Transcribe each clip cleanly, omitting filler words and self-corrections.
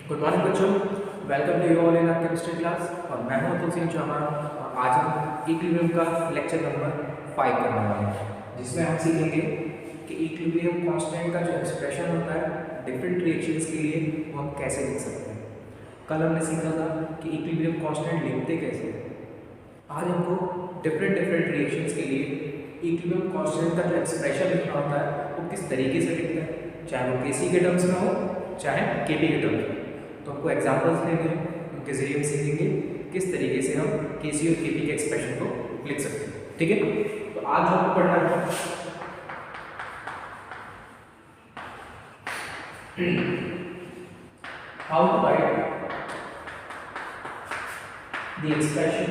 Good morning बच्चों, welcome to you all in our chemistry class. और मैं हूं अतुल सिंह चौहान और आज हम इक्विलिब्रियम का लेक्चर नंबर 5 करने वाले हैं, जिसमें हम सीखेंगे कि इक्विलिब्रियम कांस्टेंट का जो एक्सप्रेशन होता है डिफरेंट रिएक्शंस के लिए वो हम कैसे लिख सकते हैं। कल हमने सीखा था कि इक्विलिब्रियम कांस्टेंट लिखते कैसे हैं। आज हमको डिफरेंट रिएक्शंस के लिए इक्विलिब्रियम कांस्टेंट का जो एक्सप्रेशन लिखना होता है वो किस तरीके से लिखते हैं, चाहे वो केसी के टर्म्स में हो चाहे केपी के टर्म्स में। तो आपको एग्जांपल्स देंगे, उनके जरिए हम सीखेंगे किस तरीके से हम केसी और केपी के एक्सप्रेशन को लिख सकते हैं। ठीक है, तो आज आपको पढ़ना है how to write the expression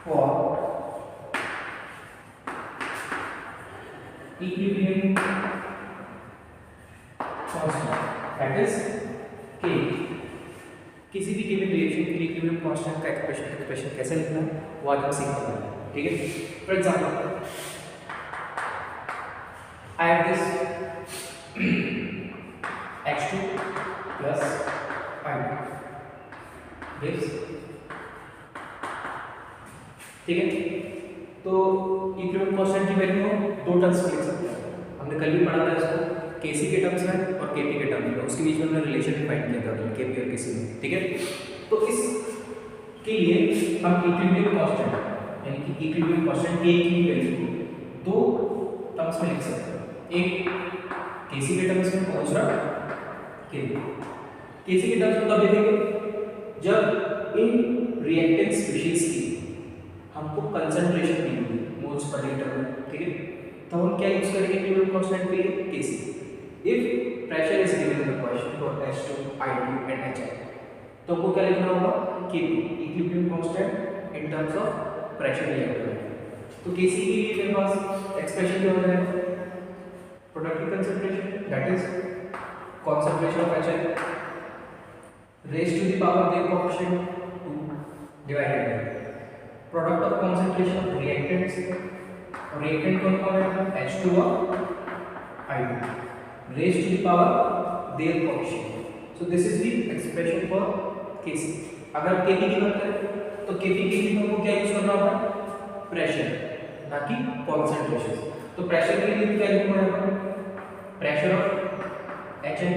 for equilibrium constant, that is K. किसी भी गिवन रिएक्शन के लिए इक्विलिब्रियम कांस्टेंट का एक्सप्रेशन कैसे लिखना है वो आज हम सीखने वाले हैं। ठीक है, for example I have this H2 plus I2 this. ठीक है, तो इक्विलिब्रियम कांस्टेंट की वैल्यू दो टर्म्स में लिख सकते हैं। हमने कल भी पढ़ा था इसको केसी के टर्म्स में और केपी के टर्म्स में, उसके बीच में हमने रिलेशन फाइंड किया था केपी और केसी में। ठीक है, तो इसके लिए हम इक्विलिब्रियम कांस्टेंट यानी कि इक्विलिब्रियम कांस्टेंट के की वैल्यू दो टर्म्स में लिख सकते हैं, एक केसी के टर्म्स में और दूसरा केपी। केसी के टर्म्स में कब लिखेंगे जब इन रिएक्टेंट स्पीशीज की हमको कंसंट्रेशन दी हुई मोल्स पर लीटर में। ठीक है, तो हम क्या यूज करेंगे इक्विलिब्रियम कांस्टेंट के लिए KC. If pressure is given in the question for H2 I2 and HI, तो आपको क्या लिखना होगा KP, equilibrium constant in terms of pressure reactor में। तो केसी के लिए मेरे पास एक्सप्रेशन क्या हो जाएगा, प्रोडक्ट की concentration that is concentration of HI raised to the power their coefficient 2 divided by product of concentration of reactants, और reactant कौन कौन है H2 और I2 raised to the power their coefficient। so this is the expression for Kc। अगर Kp की बात करें तो Kp के लिए हमको क्या यूज करना होगा, प्रेशर ना कि कॉन्सेंट्रेशन। तो प्रेशर के लिए क्या लिखना है, pressure of HI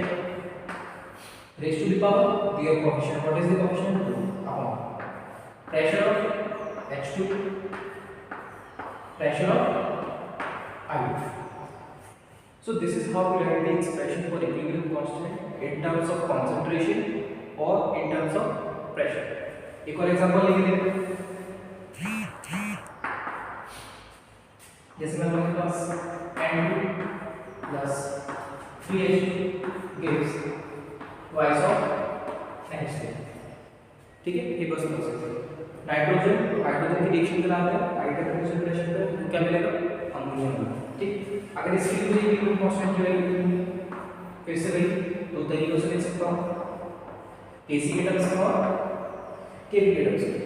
raised to the power their coefficient, what is the coefficient 2 upon pressure of H2, pressure of I2। so this is how we write the expression for equilibrium constant in terms of concentration or in terms of pressure। एक और example लेके देखते हैं, जैसे हमारे पास N2 plus 3H2 gives twice of NH3। ठीक है, ये बस प्रोसेस है। नाइट्रोजन हाइड्रोजन की रिएक्शन चलाते हैं, हाइड्रोजन कंसंट्रेशन पे तो क्या मिलेगा, अमोनिया। ठीक, अगर इसके लिए मुझे इक्विलिब्रियम कांस्टेंट की वैल्यू फिर से वही दो तरीकों से लिख सकता हूं, केसी के टर्म्स में और केपी के टर्म्स में।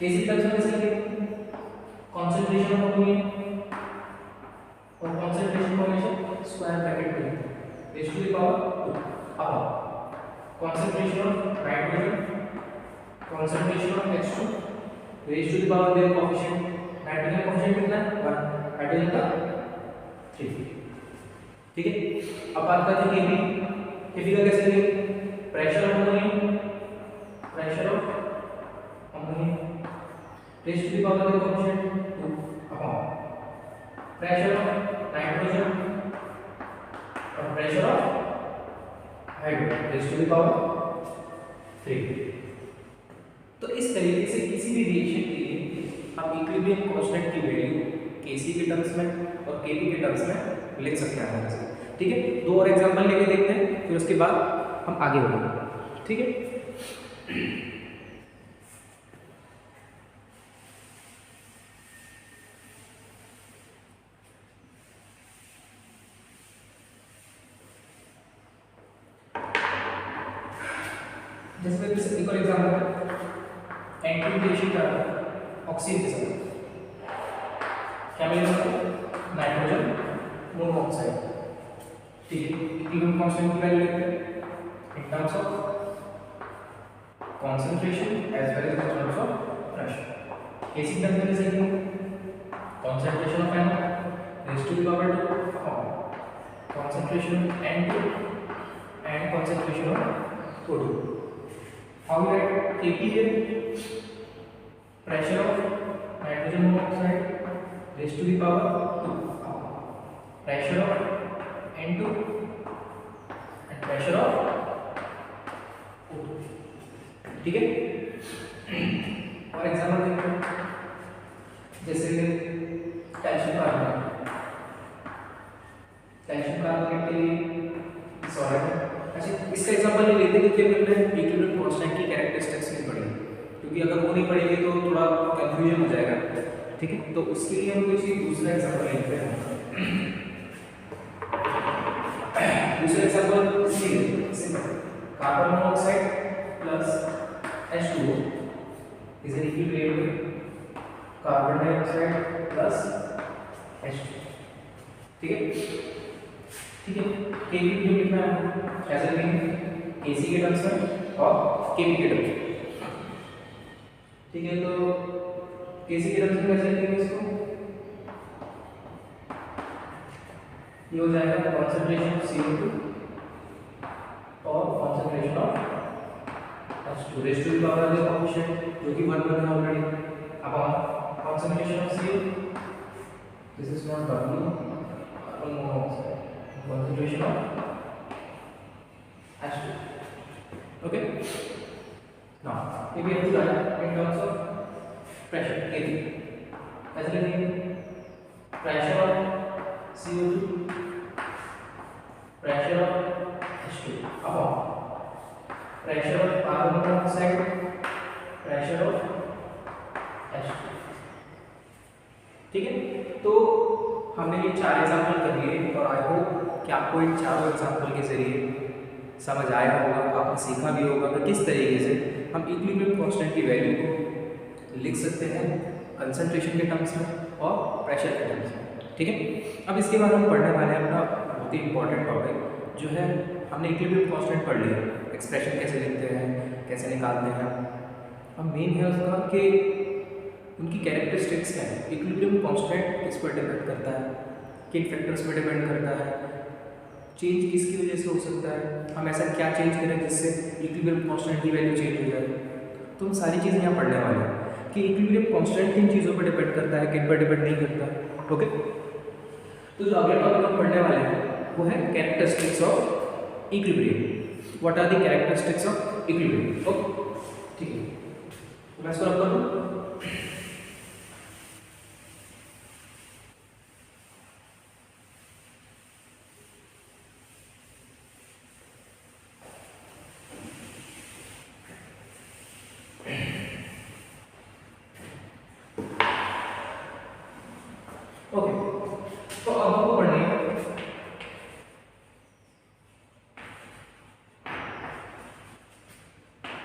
केसी टर्म्स में इसलिए कंसंट्रेशन ऑफ अमोनिया और कंसंट्रेशन फॉर्मेशन स्क्वायर ब्रैकेट में raise to the power 2 upon concentration of nitrogen, concentration of H2 raised to the power their coefficient। Nitrogen coefficient कितना है 1, हाइड्रोजन का 3। ठीक है, अब बात करते हैं केपी। केपी का कैसे लिखेंगे, pressure of ammonia, pressure of ammonia raise to the power their coefficient 2 upon pressure of nitrogen और pressure of hydrogen raise to the power 3। तो इस तरीके से किसी भी रिएक्शन के लिए हम इक्विलिब्रियम कांस्टेंट की वैल्यू केसी के टर्म्स में और केपी के टर्म्स में लिख सकते हैं। ठीक है, दो और एग्जांपल लेके देखते हैं, फिर उसके बाद हम आगे बढ़ेंगे। ठीक है, जैसे एक और एग्जांपल है N2 रिएक्शन का ऑक्सीजन के साथ क्या मिलेगा, नाइट्रोजन मोनोऑक्साइड। ठीक है, इक्विलिब्रियम कांस्टेंट की वैल्यू लिखते हैं in terms of concentration as well as in terms of pressure. Kc terms में जैसे कि concentration of NO raised to the power 2 concentration of N2 and concentration of O2. How we write Kp here? Pressure of nitrogen monoxide raised to the power 2. Pressure of N2 and pressure of O2. ठीक है? और example देखते हैं, जैसे calcium carbonate के लिए solid है। अच्छा, इसका एग्जांपल ले लेते हैं कि मिल रहा है इक्विलिब्रियम कांस्टेंट की कैरेक्टरिस्टिक्स नहीं पढ़ेंगे, क्योंकि अगर वो नहीं पढ़ेंगे तो थोड़ा कंफ्यूजन हो जाएगा। ठीक है, तो उसके लिए हम किसी दूसरा एग्जांपल लेते हैं। दूसरा example simple carbon monoxide plus H2O is an equilibrium with carbon dioxide plus H2। ठीक है, ठीक है। Kp क्यों लिखना है? कैसे लिखेंगे? Kc के टर्म्स में और Kp के टर्म्स में। ठीक है, तो Kc के टर्म्स में कैसे लिखेंगे इसको? ये हो जाएगा concentration of CO2 और concentration of H2 raised to the power of the coefficient जो कि 1 है ऑलरेडी। अब concentration of CO, this is not W, carbon monoxide, concentration of H2। Okay, now if we have to write in terms of pressure Kp, कैसे लिखेंगे? pressure of CO2 pressure of H2 upon pressure of carbon monoxide pressure of H2। ठीक है, तो हमने ये 4 example कर लिए और आई होप कि आपको इन चारों एग्जाम्पल के जरिए समझ आया होगा, आपने सीखा भी होगा कि किस तरीके से हम इक्विलिब्रियम कांस्टेंट की वैल्यू को लिख सकते हैं कंसंट्रेशन के टर्म्स में और प्रेशर के टर्म्स में। ठीक है, अब इसके बाद हम पढ़ने वाले हैं अपना बहुत ही इंपॉर्टेंट टॉपिक जो है, हमने इक्विलिब्रियम कांस्टेंट पढ़ लिया, एक्सप्रेशन कैसे लिखते हैं, कैसे निकालते हैं। अब मेन है उसका कि उनकी कैरेक्टरिस्टिक्स क्या है। इक्विलिब्रियम कांस्टेंट किस पर डिपेंड करता है, किन फैक्टर्स पर डिपेंड करता है, चेंज किसकी वजह से हो सकता है, हम ऐसा क्या चेंज करें जिससे इक्विलिब्रियम कांस्टेंट की वैल्यू चेंज हो जाए। तो हम सारी चीज़ें यहाँ पढ़ने वाले हैं कि इक्विलिब्रियम कांस्टेंट किन चीज़ों पर डिपेंड करता है, किन पर डिपेंड नहीं करता। ओके, तो जो अगला टॉपिक हम पढ़ने वाले हैं वो है characteristics of equilibrium. What are the characteristics of equilibrium. Okay, ठीक है, तो मैं इसको रब कर दूँ। ओके, तो अब हमको पढ़नी है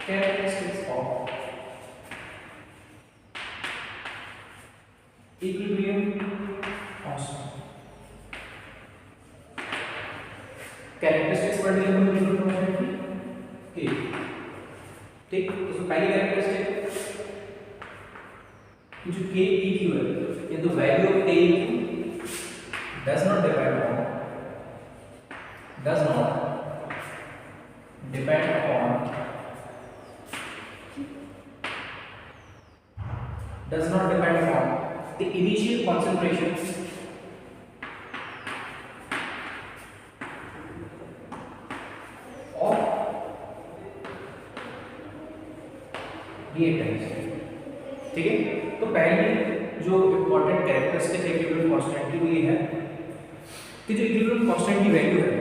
characteristics of equilibrium constant. Characteristics पढ़ लिया हमने इक्विलिब्रियम कांस्टेंट की। ठीक, तो पहली कैरेक्टरिस्टिक जो K E Q है, ये तो value of K E Q does not depend on the initial concentration of reactants। ठीक है, तो पहली जो इम्पोर्टेंट कैरेक्टरिस्टिक है इक्विलिब्रियम कांस्टेंट की वो ये है कि जो इक्विलिब्रियम कांस्टेंट की वैल्यू है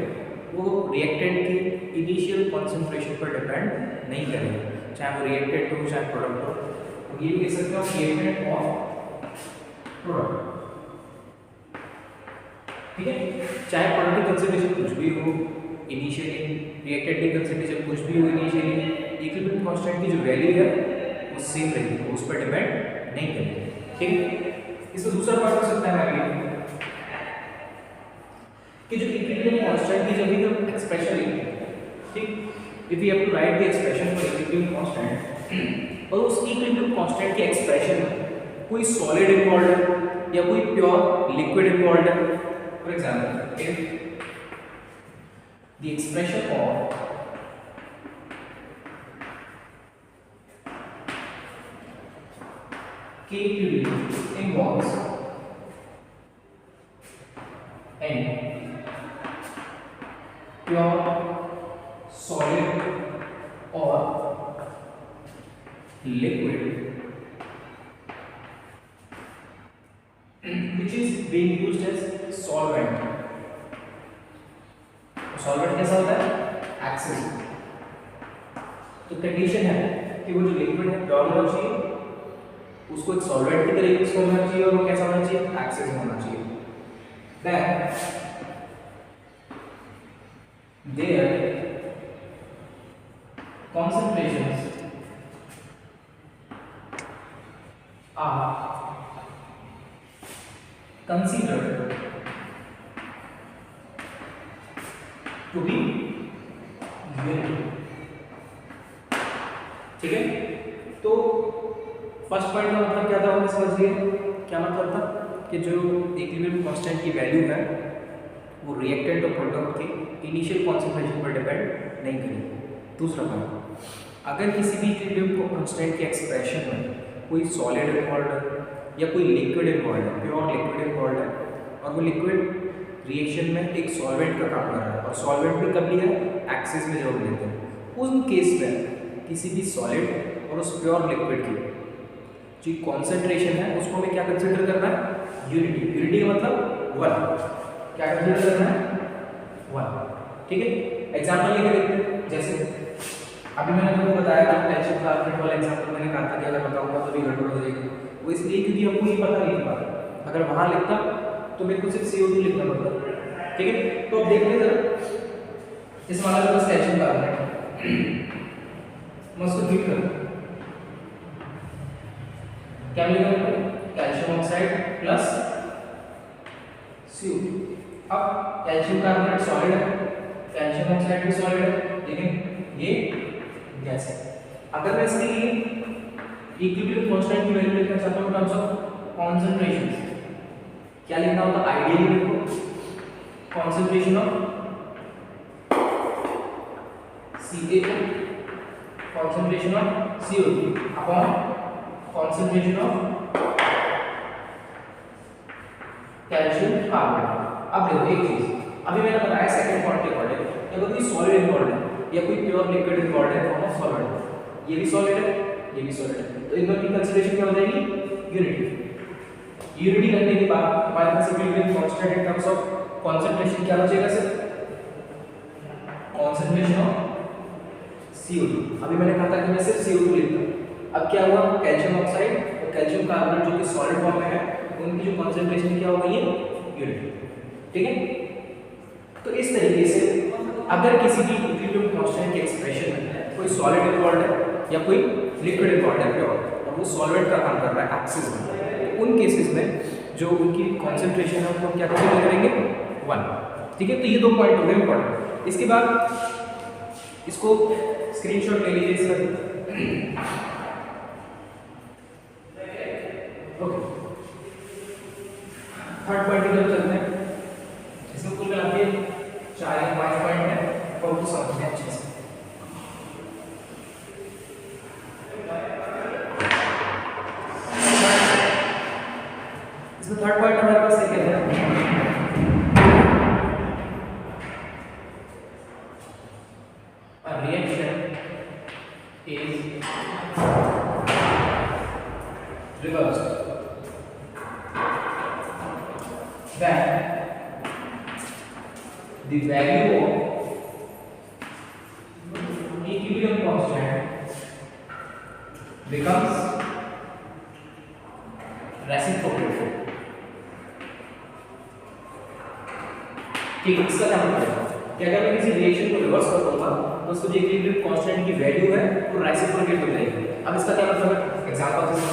वो रिएक्टेंट की इनिशियल कंसंट्रेशन पर डिपेंड नहीं करेगी, चाहे वो रिएक्टेंट हो चाहे प्रोडक्ट हो। तो ये कह सकते हो रिएक्टेंट ऑफ प्रोडक्ट। ठीक है, चाहे प्रोडक्ट की कंसंट्रेशन कुछ भी हो इनिशियली, रिएक्टेंट की कंसंट्रेशन कुछ भी हो इनिशियली, इक्विलिब्रियम कांस्टेंट की जो वैल्यू है वो सेम रहेगी, उस पर डिपेंड नहीं करेगी। ठीक है, इसका दूसरा पार्ट हो सकता है आगे कि जो इक्विलिब्रियम कांस्टेंट की जब भी हम एक्सप्रेशन लिखते हैं, ठीक, if you have to write the expression for equilibrium constant और उस इक्विलिब्रियम कांस्टेंट के एक्सप्रेशन में कोई सॉलिड इन्वॉल्व है या कोई प्योर लिक्विड इन्वॉल्व है, for example if the expression of K equilibrium involves any pure solid or liquid which is being used as solvent. Solvent कैसा होता है? एक्सिस। तो कंडीशन है कि वो जो लिक्विड है प्योर होना चाहिए, उसको एक सॉल्वेंट की तरह यूज करना चाहिए और वो कैसा होना चाहिए? एक्सिस में होना चाहिए। Then their concentrations are considered to be unique। ठीक है, तो फर्स्ट पॉइंट का मतलब क्या था हमने समझ लिया। क्या मतलब था कि जो इक्विलिब्रियम कांस्टेंट की वैल्यू है वो रिएक्टेंट और प्रोडक्ट के इनिशियल कॉन्सेंट्रेशन पर डिपेंड नहीं करेगी। दूसरा पॉइंट, अगर किसी भी इक्विलिब्रियम कांस्टेंट के एक्सप्रेशन में कोई सॉलिड इन्वॉल्व है या कोई लिक्विड इन्वॉल्व है, प्योर लिक्विड इन्वॉल्व है, और वो लिक्विड रिएक्शन में एक सॉल्वेंट का काम कर रहा है और सॉल्वेंट भी कब लिया है? एक्सिस में जब लेते हैं, उस केस में किसी भी सॉलिड और उस प्योर लिक्विड की जो कॉन्सेंट्रेशन है उसको हमें क्या कंसिडर करना है? यूनिटी। यूनिटी का मतलब वन। क्या कंसिडर करना है? वन। ठीक है, एग्जांपल लेके देखते हैं। जैसे अभी मैंने तुमको बताया था कैल्शियम कार्बोनेट वाला एग्जांपल, मैंने कहा था कि अगर बताऊंगा तो भी गड़बड़ हो जाएगी। वो इसलिए क्योंकि हमको ये पता नहीं था, अगर वहां लिखता तो मेरे को सिर्फ CO2 लिखना पड़ता। ठीक है, तो अब देखते हैं जरा। इस वाला जो कैल्शियम कार्बोनेट मैं उसको हीट करूं, क्या मिलेगा? Calcium oxide plus CO2। अब कैल्शियम कार्बोनेट सॉलिड है, कैल्शियम ऑक्साइड भी सॉलिड है, लेकिन ये गैस है। अगर मैं इसके लिए इक्विलिब्रियम कांस्टेंट की वैल्यू लिखना चाहता हूं टर्म्स ऑफ कॉन्सेंट्रेशन, क्या लिखना होता? आइडियली लिखो concentration of CaO, concentration of CO2 upon concentration of calcium carbonate. अब देखो एक चीज, अभी मैंने बताया सेकंड पॉइंट के अकॉर्डिंग, अगर कोई सॉलिड इन्वॉल्व है या कोई प्योर लिक्विड इन्वॉल्व है फॉर्म ऑफ सॉल्वेंट, ये भी सॉलिड है, ये भी सॉलिड है, तो इन दोनों की कंसीडरेशन क्या हो जाएगी? यूनिटी। यूनिटी करने के बाद हमारे पास equilibrium constant in terms of concentration क्या बचेगा? सिर्फ कॉन्सेंट्रेशन ऑफ CO2। अभी मैंने कहा था कि मैं सिर्फ CO2 लिखता हूं। अब क्या हुआ? कैल्शियम ऑक्साइड और कैल्शियम कार्बोनेट जो कि सॉलिड फॉर्म में है, उनकी जो कॉन्सेंट्रेशन क्या हो गई है? यूनिटी। ठीक है, तो इस तरीके से अगर किसी भी इक्विलिब्रियम कांस्टेंट के एक्सप्रेशन में कोई सॉलिड इन्वॉल्व है या कोई लिक्विड इन्वॉल्व है प्योर, और वो सॉल्वेंट का काम कर रहा है एक्सिस में, उन केसेस में जो उनकी कॉन्सेंट्रेशन है उनको क्या कंसीडर करेंगे? वन। ठीक है, तो ये दो पॉइंट हो गए इंपॉर्टेंट। इसके बाद इसको स्क्रीनशॉट ले लीजिए इसका। ओके, थर्ड पॉइंट की तरफ चलते हैं। इसमें कुल मिला के 4 या 5 पॉइंट है और वो समझते हैं अच्छे से। इसमें थर्ड पॉइंट हमारे पास ये कहता है a reaction is reversed when the value of equilibrium constant becomes reciprocated। ठीक है, इसका क्या मतलब है कि अगर मैं किसी रिएक्शन को रिवर्स कर दूंगा तो उसको जो इक्विलिब्रियम कांस्टेंट की वैल्यू है वो रेसिप्रोकेट हो जाएगी। अब इसका क्या मतलब है? एग्जांपल से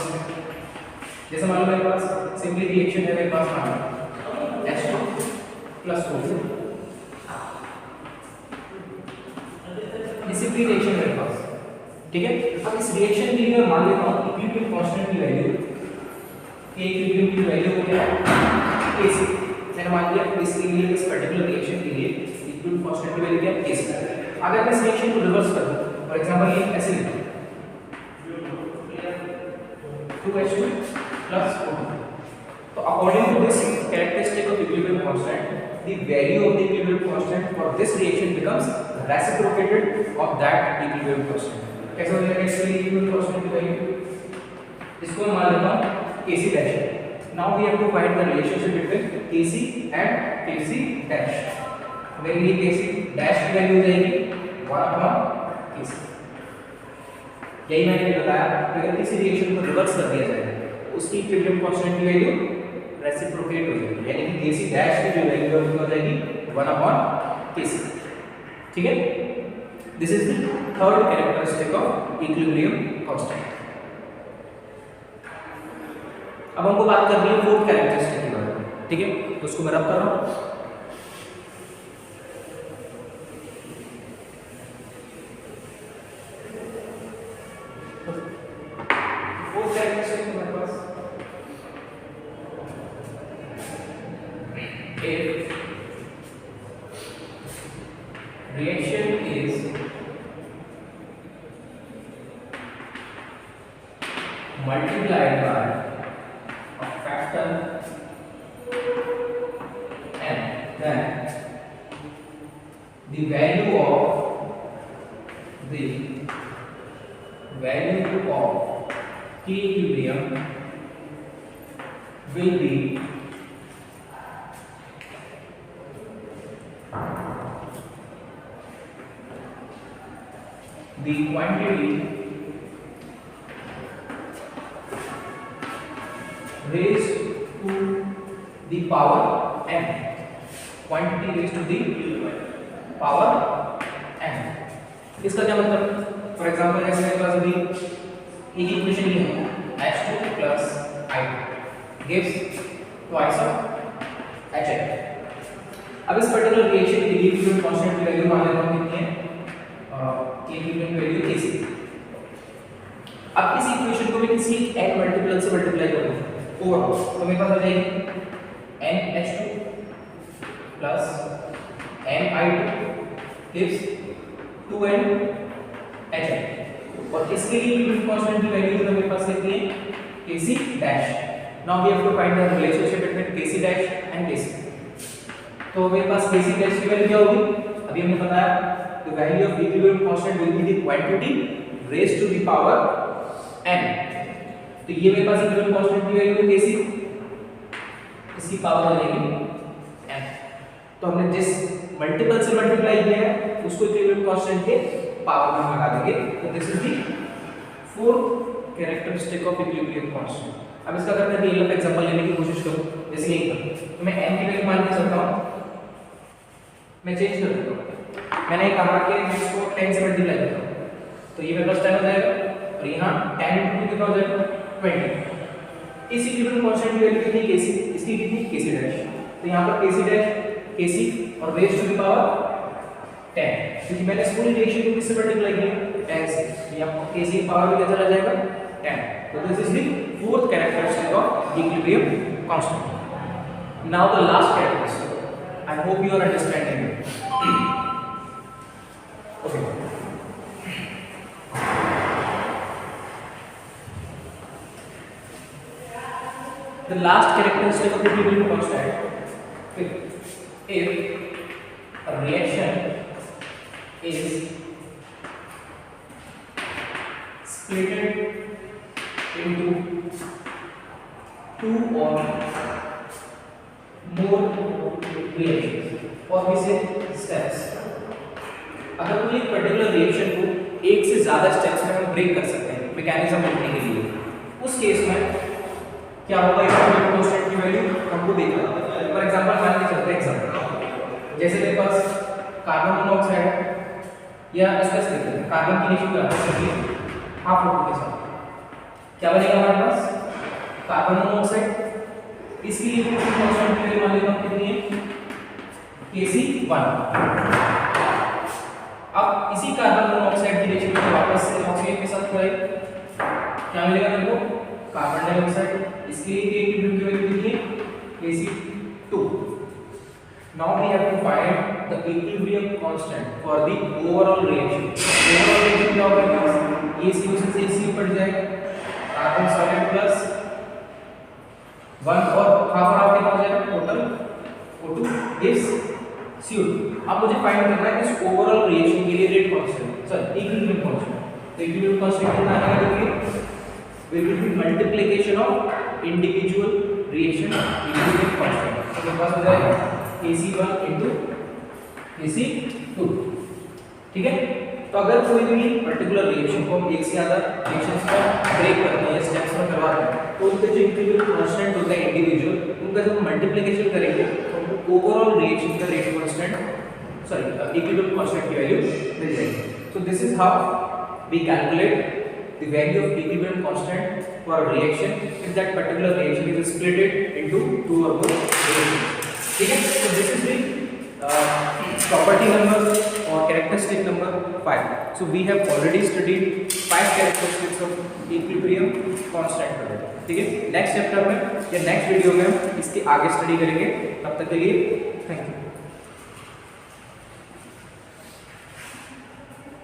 जैसे मान लो मेरे पास सिंपली रिएक्शन है, मेरे पास मान H2 + O2, इसी एसिडिक रिएक्शन मेरे पास, ठीक है। अब इस रिएक्शन के लिए मैं मान लेता हूं इक्विलिब्रियम कांस्टेंट की वैल्यू, के इक्विलिब्रियम की वैल्यू क्या है Kc। मैंने मान लिया इसके लिए, इस पर्टिकुलर रिएक्शन के लिए इक्विलिब्रियम कांस्टेंट की वैल्यू क्या है Kc। अगर मैं इस रिएक्शन को रिवर्स कर दूं, फॉर एग्जांपल ये ऐसे लिखूं 2H2 plus O2, तो according to this characteristic of equilibrium constant, the value of the equilibrium constant for this reaction becomes reciprocated of that equilibrium constant। कैसे हो जाएगा इसके लिए equilibrium constant की वैल्यू, इसको मान लेता हूं Kc dash। now we have to find the relationship between Kc and Kc dash। मेरे लिए Kc dash की वैल्यू हो जाएगी 1/Kc। यही मैंने बताया, अगर किसी रिएक्शन को रिवर्स कर दिया जाए उसकी इक्विलिब्रियम कांस्टेंट की वैल्यू रेसिप्रोकेट हो जाएगी, यानी कि Kc डैश की जो वैल्यू है हो जाएगी 1/Kc, ठीक है। This is the third characteristic of equilibrium constant. अब हमको बात करनी है फोर्थ कैरेक्टरिस्टिक के बारे में, ठीक है। तो उसको मैं रब कर रहा हूं। फोर्थ कैरेक्टरिस्टिक हमारे पास if reaction is multiplied by a factor n, then the value of K equilibrium will be the quantity raised to the power n, quantity raised to the power n। इसका क्या मतलब, for example जैसे मेरे पास अभी एक equation ये है H2 plus I2 gives twice of HF। अब इस पर्टिकुलर रिएक्शन के लिए इक्विलिब्रियम कांस्टेंट की वैल्यू मान लेता हूं कितनी है, K इक्विलिब्रियम वैल्यू Kc। अब इस इक्वेशन को मैं किसी n मल्टीपल से मल्टीप्लाई करूंगा ओवर, तो मेरे पास आ जाएगी NH2 plus NI2 gives 2NHF। और इसके लिए इक्विलिब्रियम कांस्टेंट की वैल्यू जो मेरे पास कितनी है Kc dash. Now we have to find the relationship between Kc dash and Kc। तो मेरे पास Kc डैश की वैल्यू क्या होगी, अभी हमने बताया the value of equilibrium constant will be the quantity raised to the power n। तो ये मेरे पास इक्विलिब्रियम कांस्टेंट की वैल्यू है Kc, इसकी पावर आ जाएगी n। तो हमने जिस मल्टीपल से मल्टीप्लाई किया है उसको इक्विलिब्रियम कांस्टेंट के पावर में लगा देंगे। तो this is the fourth characteristic of equilibrium constant. अब इसका अगर मैं रियल लाइफ एग्जांपल लेने की कोशिश करूं, जैसे यही पर तो मैं n की वैल्यू मान के चलता हूं, मैं चेंज कर देता हूं। मैंने कहा कि मैं इसको 10 से मल्टीप्लाई करता हूं, तो ये मेरे पास 10 हो जाएगा और यहां 10 * 2 कितना हो जाएगा 20। इस इक्विलिब्रियम कांस्टेंट की वैल्यू कितनी Kc, इसकी कितनी Kc डैश। तो यहां पर Kc डैश Kc और रेज़ टू द पावर 10, क्योंकि मैंने इस पूरी रिएक्शन को किससे मल्टीप्लाई किया 10 से, ये आपको Kc की पावर भी क्या चला जाएगा 10। तो this is the fourth characteristic of equilibrium constant. Now the last characteristic, I hope you are understanding it. Okay, the last characteristic of the equilibrium constant, if a reaction is split into two or more reactions or we say steps। अगर कोई एक particular reaction को एक से ज्यादा steps में हम break कर सकते हैं मैकेनिज्म लिखने के लिए, उस केस में क्या होगा, इक्विलिब्रियम कांस्टेंट की वैल्यू हमको देखना। फॉर एग्जांपल मान के चलते हैं एग्जांपल, जैसे मेरे पास कार्बन मोनोऑक्साइड है या इसका स्थिति कार्बन की रेशियो क्या है हाफ लोड के साथ, क्या बनेगा हमारे पास कार्बन मोनोऑक्साइड। इसकी इक्विलिब्रियम कांस्टेंट की वैल्यू मान लेते हैं कितनी है Kc1। अब अगर मुझे एक पर्टिकुलर रिएक्शन को एक से ज्यादा स्टेप्स में ब्रेक करना है मैकेनिज्म लिखने के लिए, उस केस में क्या होगा, इक्विलिब्रियम कांस्टेंट की वैल्यू हमको देखना। फॉर एग्जांपल मान के चलते हैं एग्जांपल, जैसे मेरे पास कार्बन मोनोऑक्साइड है या इसका स्थिति कार्बन की रेशियो क्या है हाफ लोड के साथ, क्या बनेगा हमारे पास कार्बन मोनोऑक्साइड। इसकी इक्विलिब्रियम कांस्टेंट की वैल्यू मान लेता हूं कितनी है Kc1। अब इसी कार्बन मोनोऑक्साइड की रिएक्शन में वापस से ऑक्सीजन के साथ जोड़े, क्या मिलेगा मेरे को? Carbon dioxide. इसके लिए इक्विलिब्रियम की वैल्यू कितनी है? Ac2। Now we have to find the equilibrium constant for the overall reaction. Overall reaction क्या होगा? AC से AC पड़ जाएगा, कार्बन सॉलिड प्लस 1 और हाफ कितना हो जाएगा टोटल? O2 gives CO2। अब मुझे फाइंड करना है इस ओवरऑल रिएक्शन के लिए rate constant, sorry equilibrium constant. तो इक्विलिब्रियम कांस्टेंट कितना आएगा? देखिए will be multiplication of individual reaction equilibrium constant। तो मेरे पास हो जाएगा AC1 into AC2, ठीक है। तो अगर कोई भी पर्टिकुलर रिएक्शन को हम एक से ज्यादा रिएक्शंस का ब्रेक करते हैं, स्टेप्स में करवाते हैं, तो उनके जो इक्विलिब्रियम कांस्टेंट होता है इंडिविजुअल, उनका जब मल्टीप्लिकेशन करेंगे तो ओवरऑल रिएक्शन का rate constant, sorry equilibrium constant की वैल्यू मिल जाएगी। So this is how we calculate the value of equilibrium constant for a reaction if that particular reaction is split into two or more reactions, ठीक है। so this is the property number or characteristic number 5। so we have already studied 5 characteristics of equilibrium constant, ठीक है। Next chapter में या next video में हम इसकी आगे स्टडी करेंगे। तब तक के लिए थैंक यू।